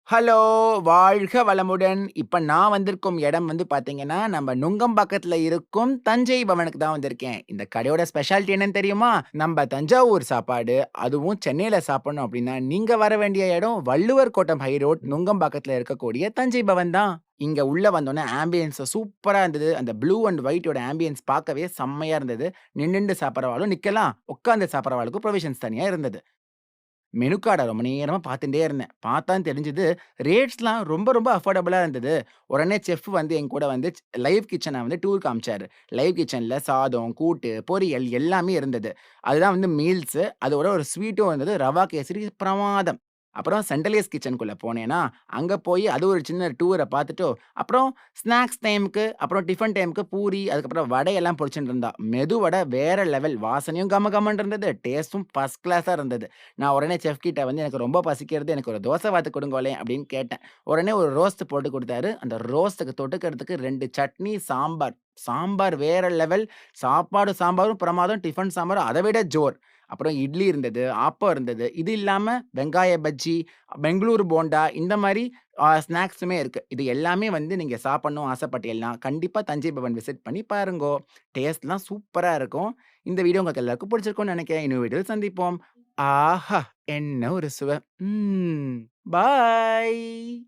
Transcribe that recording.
Hello! வாழ்க வளமுடன். இப்ப நான் வந்திருக்கும் இடம் வந்து பார்த்தீங்கன்னா, நம்ம நுங்கம்பாக்கத்துல இருக்கும் தஞ்சை பவனுக்கு தான் வந்திருக்கேன். இந்த கடையோட ஸ்பெஷாலிட்டி என்னன்னு தெரியுமா? நம்ப தஞ்சாவூர் சாப்பாடு, அதுவும் சென்னையில சாப்பிடணும் அப்டின்னா, நீங்க வர வேண்டிய இடம் வள்ளுவர் கோட்டம் ஹை ரோட் நுங்கம்பாக்கத்துல இருக்கக்கூடிய தஞ்சை பவன் தான். இங்க உள்ள வந்தோனே ஆம்பியன்ஸ் சூப்பரா இருந்தது. அந்த ப்ளூ அண்ட் ஒயிட்டோட ஆம்பியன்ஸ் பார்க்கவே செம்மையா இருந்தது. நின்னுண்டு சாப்பிடுறவாளும் நிக்கலாம். உட்கார்ந்து சாப்பிடுறவாளுக்கும் புரோவிஷன்ஸ் தனியா இருந்தது. மெனு கார்ட ரொம்ப நேரமா பார்த்துட்டே இருந்தேன். பார்த்தா தெரிஞ்சது, ரேட்ஸ்லாம் ரொம்ப ரொம்ப அஃபோர்டபுளா இருந்தது. உடனே செஃப் வந்து என் கூட வந்து லைவ் கிட்சன வந்து டூர் காமிச்சாரு. லைவ் கிட்சன்ல சாதம், கூட்டு, பொரியல் எல்லாமே இருந்தது. அதுதான் வந்து மீல்ஸு. அதோட ஒரு ஸ்வீட்டும் இருந்தது. ரவா கேசரி பிரமாதம். அப்புறம் சென்ட்ரலைஸ் கிட்சனுக்குள்ள போனேனா, அங்க போய் அது ஒரு சின்ன டூர பார்த்துட்டு, அப்புறம் ஸ்நாக்ஸ் டைம்க்கு, அப்புறம் டிஃபன் டைம்க்கு பூரி, அதுக்கப்புறம் வடையெல்லாம் பொரிச்சுட்டு இருந்தா. மெது வடை வேற லெவல். வாசனையும் கம கமன்னு இருந்தது. டேஸ்ட்டும் ஃபர்ஸ்ட் கிளாஸா இருந்தது. நான் உடனே செஃப் கிட்ட வந்து எனக்கு ரொம்ப பசிக்கிறது. எனக்கு ஒரு தோசை வாத்து குடுங்கோளேன் அப்படின்னு கேட்டேன். உடனே ஒரு ரோஸ்ட் போட்டு குடுத்தாரு. அந்த ரோஸ்ட்டுக்கு தொட்டுக்கிறதுக்கு 2 சட்னி, சாம்பார். சாம்பார் வேற லெவல். சாப்பாடு சாம்பாரும் பிரமாதம். டிஃபன் சாம்பாரும் அத விட ஜோர். அப்புறம் இட்லி இருந்தது, ஆப்பம் இருந்தது. இது இல்லாம வெங்காய பஜ்ஜி, பெங்களூர் போண்டா இந்த மாரி ஸ்நாக்ஸுமே இருக்கு. இது எல்லாமே வந்து நீங்க சாப்பிடணும் ஆசைப்பட்டீங்கன்னா, கண்டிப்பா தஞ்சை பவன் விசிட் பண்ணி பாருங்கோ. டேஸ்ட்லாம் சூப்பரா இருக்கும். இந்த வீடியோ உங்களுக்கு எல்லாருக்கும் பிடிச்சிருக்கும்னு நெனைக்கிறேன். இன்னொரு வீடியோல சந்திப்போம். ஆஹா! என்ன ஒரு சுவை. பாய்.